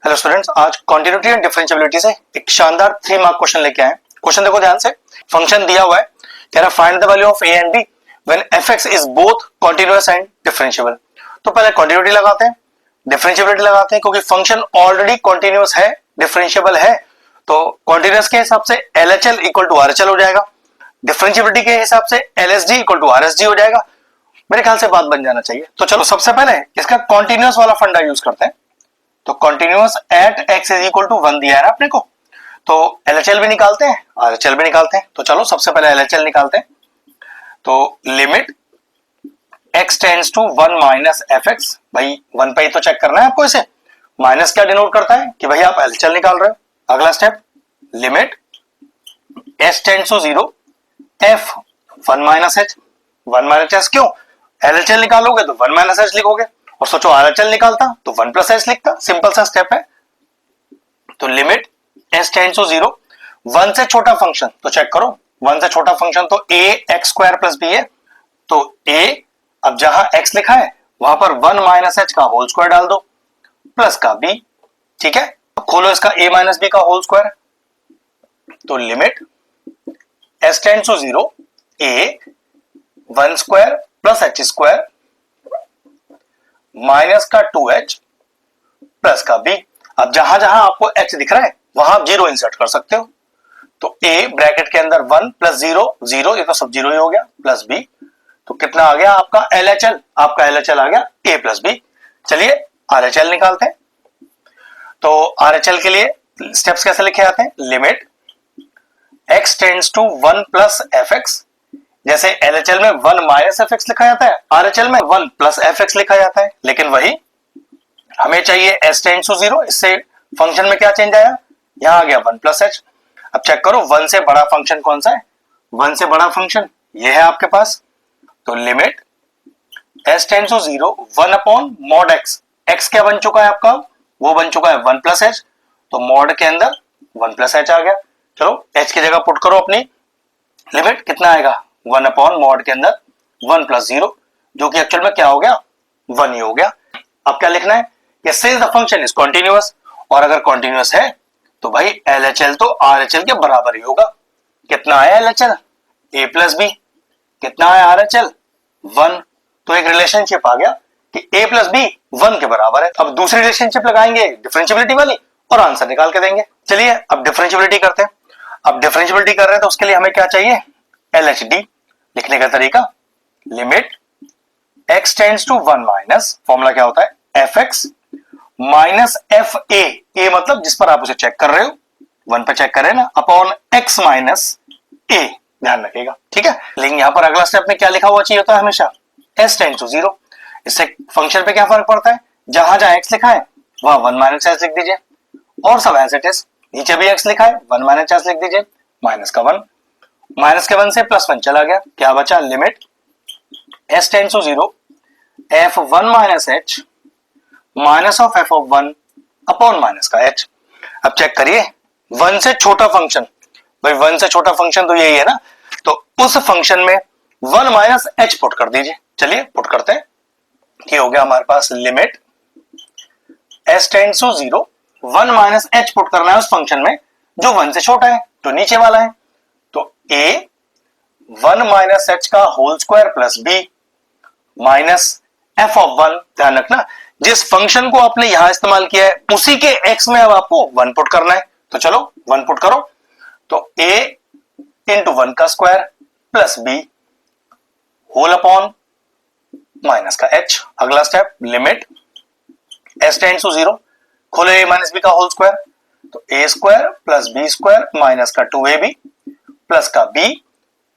Hello students, आज continuity and differentiability से एक शानदार 3 मार्क क्वेश्चन लेके आए। क्वेश्चन देखो ध्यान से। फंक्शन दिया हुआ है, कह रहा find the value of a and b when fx is both continuous and differentiable. तो पहले कॉन्टिन्यूटी लगाते हैं, डिफरेंशिएबिलिटी लगाते हैं, क्योंकि फंक्शन ऑलरेडी कॉन्टिन्यूअस है, डिफरेंशिएबल है, तो कॉन्टिन्यूअस के हिसाब से LHL इक्वल टू RHL हो जाएगा, डिफरेंशिएबिलिटी के हिसाब से LSD इक्वल टू RSD हो जाएगा। मेरे ख्याल से बात बन जाना चाहिए। तो चलो सबसे पहले इसका कॉन्टिन्यूअस वाला फंडा यूज करते हैं। तो continuous at x is equal to 1 दिया है ना अपने को, तो LHL भी निकालते हैं, RHL भी निकालते हैं। तो चलो सबसे पहले LHL निकालते हैं। तो limit x tends to 1 minus fx, भाई 1 पे ही तो चेक करना है आपको। इसे माइनस क्या डिनोट करता है कि भाई आप LHL निकाल रहे हो। अगला step, limit s tends to 0 f 1 minus h, 1 minus h क्यों, LHL निकालोगे तो 1 माइनस h लिखोगे, और सोचो RHL निकालता तो 1 प्लस h लिखता। सिंपल सा स्टेप है। तो लिमिट s टेंड्स टू 0, 1 से छोटा फंक्शन तो चेक करो, 1 से छोटा फंक्शन तो a x square plus b है। तो a अब जहां x लिखा है वहां पर 1 माइनस h का होल स्क्वायर डाल दो, प्लस का b। ठीक है, खोलो इसका a माइनस b का होल स्क्वायर। तो limit s tends to 0 a 1 square plus h square minus का 2h प्लस का b। अब जहां जहां आपको h दिख रहा है वहां आप 0 इंसर्ट कर सकते हो। तो a ब्रैकेट के अंदर 1 प्लस 0 0, ये तो सब 0 ही हो गया, प्लस b। तो कितना आ गया आपका LHL, आपका LHL आ गया a प्लस b। चलिए RHL निकालते हैं। तो RHL के लिए स्टेप्स कैसे लिखे जाते हैं, limit x tends to 1 plus fx, जैसे LHL में 1 माइनस fx लिखा जाता है, RHL में 1 प्लस fx लिखा जाता है, लेकिन वही हमें चाहिए s टेंड्स टू 0। इससे फंक्शन में क्या चेंज आया, यहां आ गया 1 प्लस h। अब चेक करो 1 से बड़ा फंक्शन कौन सा है, 1 से बड़ा फंक्शन ये है आपके पास। तो limit s tends to 0 1 upon mod x, x क्या बन चुका है आपका, वो बन चुका है 1 प्लस h, तो मॉड के अंदर 1 प्लस h आ गया। चलो h की जगह पुट करो अपनी, लिमिट कितना आएगा 1 अपॉन मॉड के अंदर 1 प्लस 0, जो कि एक्चुअल में क्या हो गया 1 ही हो गया। अब क्या लिखना है कि since the function is continuous, और अगर कॉन्टिन्यूअस है तो भाई LHL तो RHL के बराबर ही होगा। कितना आया LHL a प्लस b, कितना आया RHL 1। तो एक रिलेशनशिप आ गया कि a प्लस b 1 के बराबर है। अब दूसरी रिलेशनशिप लगाएंगे डिफरेंशियबिलिटी वाली और आंसर निकाल के देंगे। चलिए अब डिफरेंशियबिलिटी करते हैं। अब डिफरेंशियबिलिटी कर रहे हैं तो उसके लिए हमें क्या चाहिए, LHD। लिखने का तरीका, limit x tends to 1 minus, formula क्या होता है fx माइनस fa, a मतलब जिस पर आप उसे चेक कर रहे हो, 1 पे चेक कर रहे हैं ना, अपॉन x माइनस a, ध्यान रखिएगा। ठीक है, लेकिन यहां पर अगला स्टेप में क्या लिखा हुआ चाहिए होता है हमेशा, s टेंड्स टू 0। इससे फंक्शन पे क्या फर्क पड़ता है, जहां जहां x लिखा है वहां 1 माइनस h लिख दीजिए, और सब एज इट इज। नीचे भी x लिखा है 1 माइनस h लिख दीजिए, माइनस का 1, माइनस के 1 से प्लस 1 चला गया, क्या बचा, limit s tends to 0 f1 minus h minus of f of 1 upon minus का h। अब चेक करिए 1 से छोटा फंक्शन, भाई 1 से छोटा फंक्शन तो यही है ना, तो उस फंक्शन में 1 माइनस h पुट कर दीजिए। चलिए पुट करते हैं। ये हो गया हमारे पास limit s tends to 0 1 minus h put करना है उस फंक्शन में जो 1 से छोटा है, तो नीचे वाला है। तो a 1 माइनस h का whole square plus b minus f of 1, ध्यान रखना जिस फंक्शन को आपने यहां इस्तेमाल किया है उसी के x में अब आपको 1 पुट करना है। तो चलो 1 पुट करो, तो a इंटू 1 का square plus b whole upon minus का h। अगला step, limit s tends to 0, खोलो a माइनस b का होल स्क्वायर, तो a square plus b square minus का 2ab प्लस का b,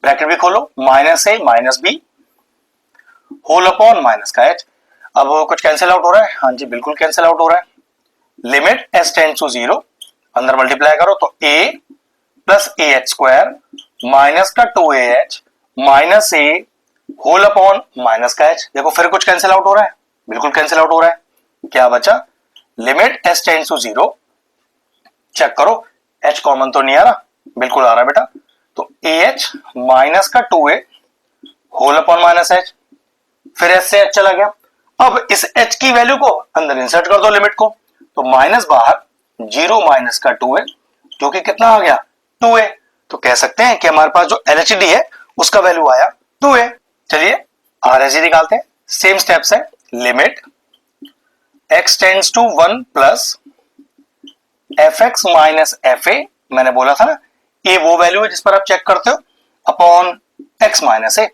ब्रैकेट भी खोलो, minus a minus b whole upon minus का h। अब कुछ कैंसिल आउट हो रहा है, हाँ जी बिल्कुल कैंसिल आउट हो रहा है। लिमिट s टेंड्स टू 0, अंदर मल्टीप्लाई करो तो a plus ah square minus का 2ah minus a whole upon minus का h। देखो फिर कुछ कैंसिल आउट हो रहा है, बिल्कुल कैंसिल आउट हो रहा है, क्या बचा, limit s tends to 0, check करो h कॉमन तो नहीं आ रहा, बिल्कुल आ रहा है बेटा, तो ah माइनस का 2a whole upon minus h, फिर h से h चला गया। अब इस h की वैल्यू को अंदर इंसर्ट कर दो लिमिट को, तो माइनस बाहर, 0 माइनस का 2a, जो कि कितना आ गया 2a। तो कह सकते हैं कि हमारे पास जो LHD है उसका वैल्यू आया 2a। चलिए RHD निकालते हैं। सेम स्टेप्स है, limit x tends to 1 plus fx minus fa, मैंने बोला था ना ये वो वैल्यू है जिस पर आप चेक करते हो, upon x minus a।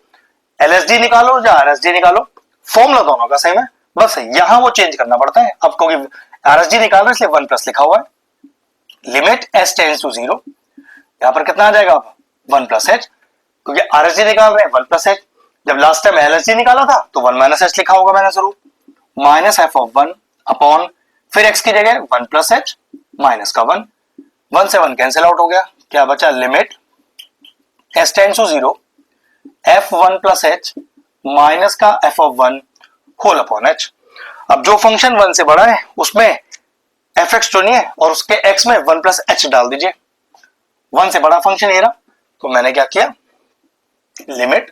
LHD निकालो या RHD निकालो, फॉर्मूला दोनों का सेम है, बस यहां वो चेंज करना पड़ता है। अब क्योंकि RHD निकाल रहे इसलिए 1 प्लस लिखा हुआ है। लिमिट s टेंड्स टू 0, यहां पर कितना आ जाएगा 1 प्लस h, क्योंकि RHD निकाल रहे हैं 1 प्लस h। जब लास्ट टाइम LHD निकाला था तो 1 माइनस h लिखा होगा मैंने जरूर, माइनस f ऑफ 1 अपॉन, फिर x की जगह 1 प्लस h माइनस का 1, 1 से 1 कैंसिल आउट हो गया, क्या बचा limit s tends to 0 f1 plus h minus का f of 1 whole upon h। अब जो फंक्शन 1 से बड़ा है उसमें fx चुनिए और उसके x में 1 प्लस h डाल दीजिए। 1 से बड़ा फंक्शन ये रहा, तो मैंने क्या किया, limit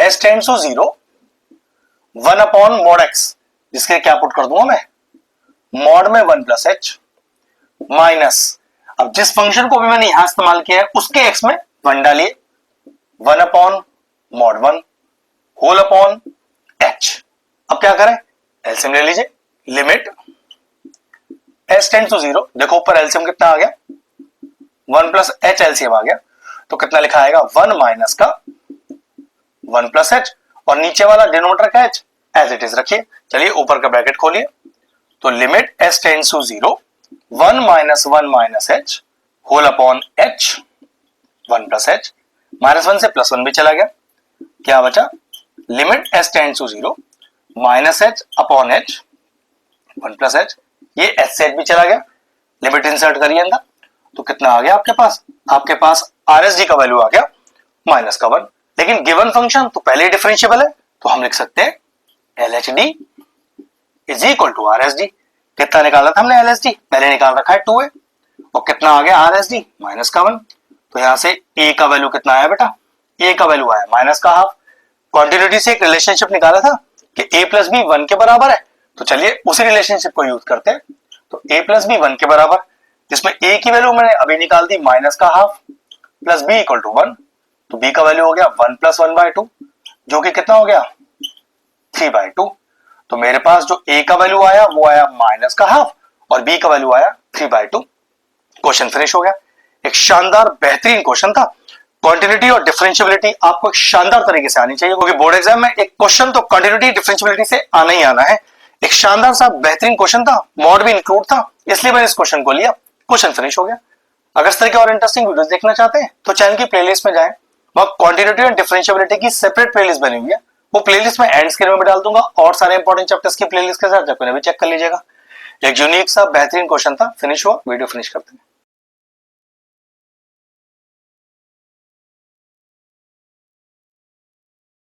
s tends to 0 1 upon mod x, जिसके क्या पुट कर दूंगा मैं, मॉड में 1 प्लस h माइनस, अब जिस फंक्शन को भी मैंने यहां इस्तेमाल किया है उसके x में 1 डालिए, 1 upon mod 1 whole upon h। अब क्या करें, एलसीएम ले लीजिए। लिमिट s टेंड्स टू 0, देखो ऊपर एलसीएम कितना आ गया 1 प्लस h, एलसीएम आ गया तो कितना लिखा आएगा 1 माइनस का 1 प्लस h, और नीचे वाला डिनोमिनेटर का h एज इट इज रखिए। चलिए ऊपर का ब्रैकेट खोलिए, तो limit s tends to 0 1 minus 1 minus h whole upon h, 1 plus h, minus 1 से प्लस 1 भी चला गया, क्या बचा limit s tends to 0 minus h upon h 1 plus h, ये h से h भी चला गया, लिमिट इंसर्ट करिए अंदर, तो कितना आ गया आपके पास RSD का वैल्यू आ गया माइनस का 1। लेकिन गिवन फंक्शन तो पहले डिफरेंशिएबल है, तो हम लिख सकते हैं LHD is equal to RSD। कितना निकाला था हमने LHD, पहले निकाल रखा है 2a, और कितना आ गया RSD माइनस का 1। तो यहां से a का वैल्यू कितना आया बेटा, a का वैल्यू आया माइनस का हाफ। क्वांटिटी से एक रिलेशनशिप निकाला था कि a प्लस बी 1 के बराबर है, तो चलिए उसी रिलेशनशिप को यूज करते हैं। तो a प्लस बी 1 के बराबर, जिसमें a की वैल्यू मैंने अभी निकाल दी माइनस का half, plus b equal to 1, तो b का वैल्यू हो गया 1 प्लस 1/2, जो कि कितना हो गया 3/2। तो मेरे पास जो a का वैल्यू आया वो आया माइनस का हाफ और b का वैल्यू आया 3/2। क्वेश्चन फिनिश हो गया। एक शानदार बेहतरीन क्वेश्चन था। कॉन्टिन्यूटी और डिफरेंशियबिलिटी आपको एक शानदार तरीके से आनी चाहिए, क्योंकि बोर्ड एग्जाम में एक क्वेश्चन तो कॉन्टिन्यूटी डिफरेंशियबिलिटी से आना ही आना है। एक शानदार सा बेहतरीन क्वेश्चन था, मॉड भी इंक्लूड था, इसलिए मैंने इस क्वेश्चन को लिया। क्वेश्चन फिनिश हो गया। अगर इस तरह के और इंटरेस्टिंग वीडियोस देखना चाहते हैं तो चैनल की प्लेलिस्ट में जाएं, वहां क्वांटिटेटिव एंड डिफरेंशियबिलिटी की सेपरेट प्लेलिस्ट बनी हुई है, वो प्लेलिस्ट में एंड स्क्रीन में डाल दूंगा, और सारे इंपॉर्टेंट चैप्टर्स की प्लेलिस्ट के साथ जाकर भी चेक कर लीजिएगा। एक यूनिक सा बेहतरीन क्वेश्चन था, फिनिश हुआ, वीडियो फिनिश करते हैं।